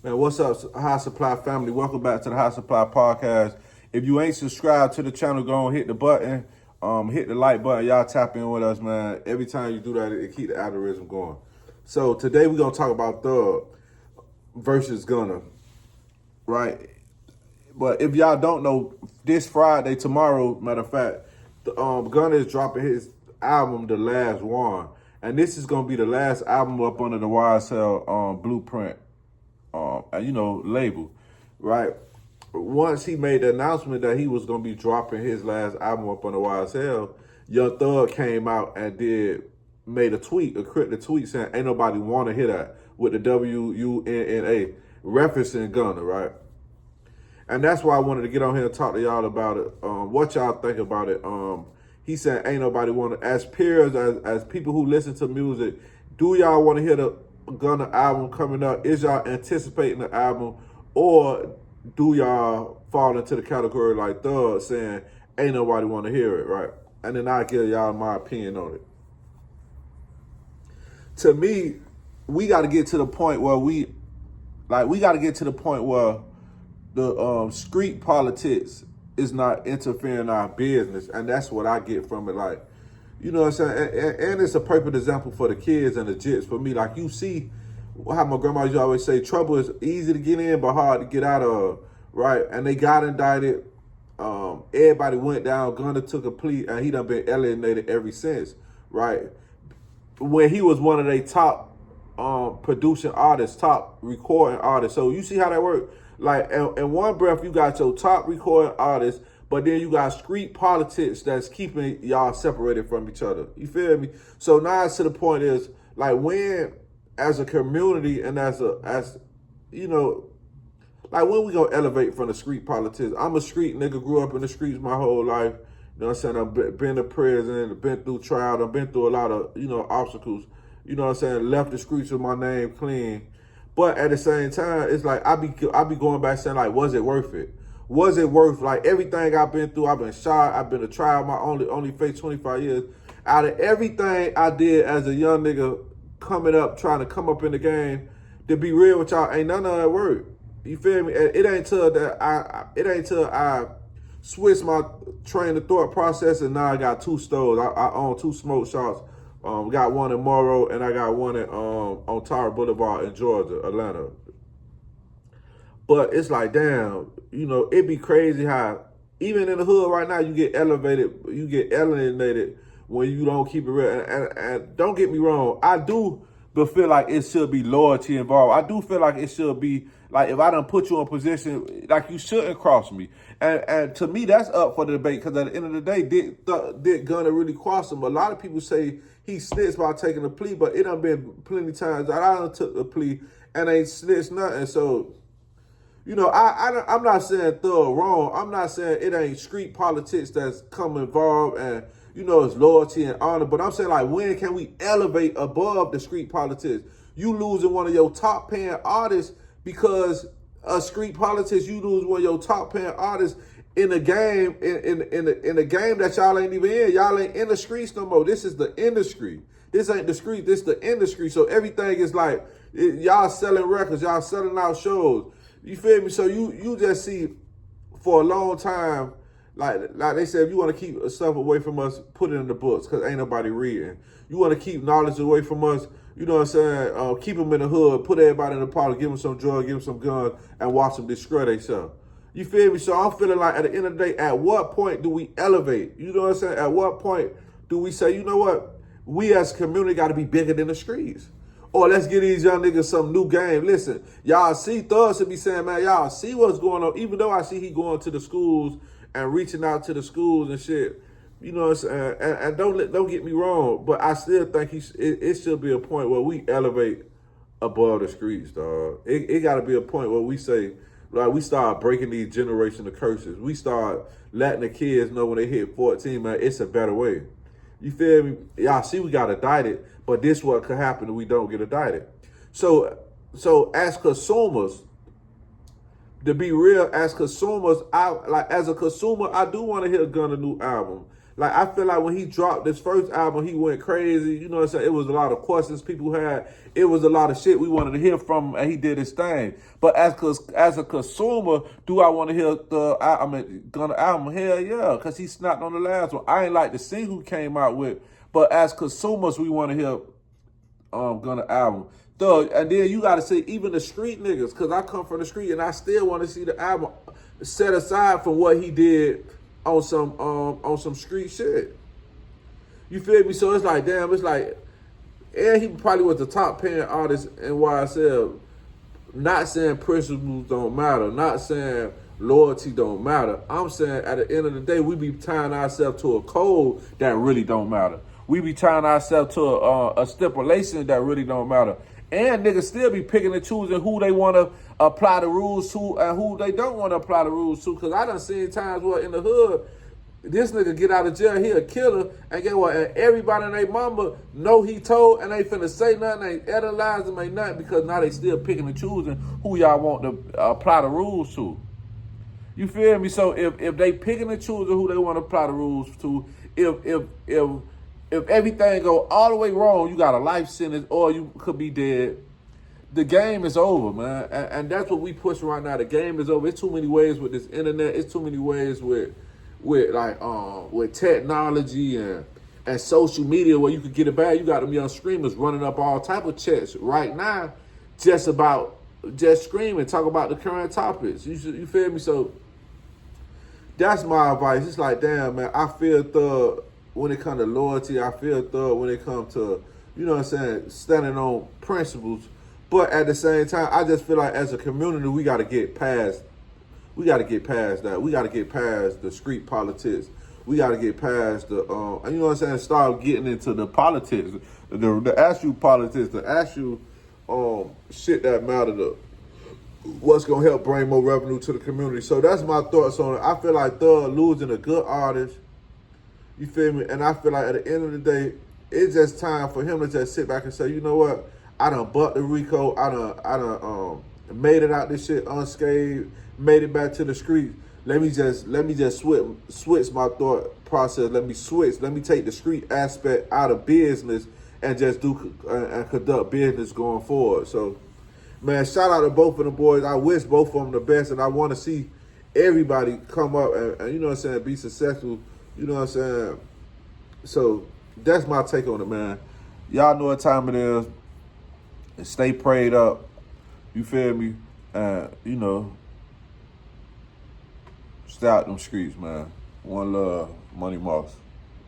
Man, what's up, High Supply family? Welcome back to the High Supply Podcast. If you ain't subscribed to the channel, go and hit the button, hit the like button. Y'all tap in with us, man. Every time you do that, it keep the algorithm going. So today we're gonna talk about Thug versus Gunna, right? But if y'all don't know, this Friday, tomorrow, matter of fact, Gunna is dropping his album, The Last One, and this is gonna be the last album up under the YSL Blueprint label, right? Once he made the announcement that he was gonna be dropping his last album up on the YSL, Young Thug came out and made a cryptic tweet saying, "Ain't nobody want to hear that," with the WUNNA, referencing Gunna, right? And that's why I wanted to get on here and talk to y'all about it. What y'all think about it? He said, "Ain't nobody want to." As peers, as people who listen to music, do y'all want to hear the Gunna album coming up? Is y'all anticipating the album, or do y'all fall into the category like Thug saying, "Ain't nobody want to hear it," right? And then I'll give y'all my opinion on it. To me, we got to get to the point where the street politics is not interfering in our business, and that's what I get from it. Like, you know what I'm saying? And it's a perfect example for the kids and the jits. For me, like, you see how my grandma used to always say, trouble is easy to get in but hard to get out of, right? And they got indicted. Everybody went down. Gunna took a plea, and he done been alienated ever since, right? When he was one of their top producing artists, top recording artists. So you see how that works? Like, in one breath, you got your top recording artists, but then you got street politics that's keeping y'all separated from each other. You feel me? So now it's to the point is, like, when, as a community and as you know, like, when we gonna elevate from the street politics? I'm a street nigga, grew up in the streets my whole life. You know what I'm saying? I've been to prison, been through trial, I've been through a lot of, obstacles. You know what I'm saying? Left the streets with my name clean. But at the same time, it's like I be going back saying, like, was it worth it? Was it worth, like, everything I've been through? I've been shot, I've been to trial, my only faced 25 years. Out of everything I did as a young nigga coming up, trying to come up in the game, to be real with y'all, ain't none of that work. You feel me? It ain't till I switched my train of thought process, and now I got two stores. I own two smoke shops. Got one in Morrow, and I got one on Tower Boulevard in Georgia, Atlanta. But it's like, damn, it'd be crazy how even in the hood right now you get alienated when you don't keep it real. And don't get me wrong, I do, but feel like it should be loyalty involved. I do feel like it should be, like, if I done put you in a position, like, you shouldn't cross me. And to me, that's up for the debate, because at the end of the day, did Gunna really cross him? A lot of people say he snitched by taking a plea, but it done been plenty times that I done took a plea and ain't snitched nothing. So, I'm not saying Thug wrong. I'm not saying it ain't street politics that's come involved and, it's loyalty and honor. But I'm saying, like, when can we elevate above the street politics? You losing one of your top paying artists because of street politics. You lose one of your top paying artists in a game, in a game that y'all ain't even in. Y'all ain't in the streets no more. This is the industry. This ain't the street. This the industry. So everything is like, y'all selling records. Y'all selling out shows. You feel me? So you just see, for a long time, like they said, if you want to keep stuff away from us, put it in the books, because ain't nobody reading. You want to keep knowledge away from us, you know what I'm saying? Keep them in the hood, put everybody in the party, give them some drugs, give them some guns, and watch them destroy themselves. You feel me? So I'm feeling like, at the end of the day, at what point do we elevate? You know what I'm saying? At what point do we say, you know what? We as a community got to be bigger than the streets. Or let's give these young niggas some new game. Listen, y'all see Thug should be saying, man, y'all see what's going on. Even though I see he going to the schools and reaching out to the schools and shit. You know what I'm saying? And don't get me wrong, but I still think it should be a point where we elevate above the streets, dog. It got to be a point where we say, like, we start breaking these generational curses. We start letting the kids know when they hit 14, man, it's a better way. You feel me? Y'all see we got indicted, but this what could happen if we don't get indicted. So as consumers, to be real, as consumers, as a consumer, I do want to hear Gunna new album. Like, I feel like when he dropped this first album, he went crazy. You know what I'm saying? It was a lot of questions people had. It was a lot of shit we wanted to hear from him, and he did his thing. But as a consumer, do I want to hear Gunna album? Hell yeah, because he snapped on the last one. I ain't like the single he came out with, but as consumers, we want to hear Gunna album. Thug, and then you got to say even the street niggas, because I come from the street and I still want to see the album set aside from what he did on some street shit. You feel me? So it's like, damn, it's like, and he probably was the top paying artist in YSL. Not saying principles don't matter, not saying loyalty don't matter. I'm saying at the end of the day, we be tying ourselves to a code that really don't matter. We be tying ourselves to a stipulation that really don't matter. And niggas still be picking and choosing who they want to apply the rules to and who they don't want to apply the rules to. Because I done seen times where in the hood, this nigga get out of jail, he a killer, and get what? And everybody and their mama know he told, and they finna say nothing, ain't analyze him, ain't nothing, because now they still picking and choosing who y'all want to apply the rules to. You feel me? So if they picking and choosing who they want to apply the rules to, if everything go all the way wrong, you got a life sentence or you could be dead, the game is over, man. And that's what we pushing right now. The game is over. It's too many ways with this internet. It's too many ways with technology and social media where you could get it back. You got them young streamers running up all type of checks right now just screaming, talk about the current topics. You feel me? So that's my advice. It's like, damn, man, I feel Thug when it comes to loyalty. I feel Thug when it comes to, you know what I'm saying, standing on principles. But at the same time, I just feel like as a community, we got to get past that. We got to get past the street politics. We got to get past the, you know what I'm saying, start getting into the politics, the actual politics, the actual shit that matter, what's going to help bring more revenue to the community. So that's my thoughts on it. I feel like Thug losing a good artist. You feel me? And I feel like at the end of the day, it's just time for him to just sit back and say, you know what? I done bucked the Rico. I done made it out this shit unscathed, made it back to the street. Let me just switch my thought process. Let me take the street aspect out of business and just and conduct business going forward. So, man, shout out to both of the boys. I wish both of them the best, and I want to see everybody come up and you know what I'm saying, be successful. You know what I'm saying? So that's my take on it, man. Y'all know what time it is. And stay prayed up. You feel me? You know, stay out them streets, man. One love, Money Moss.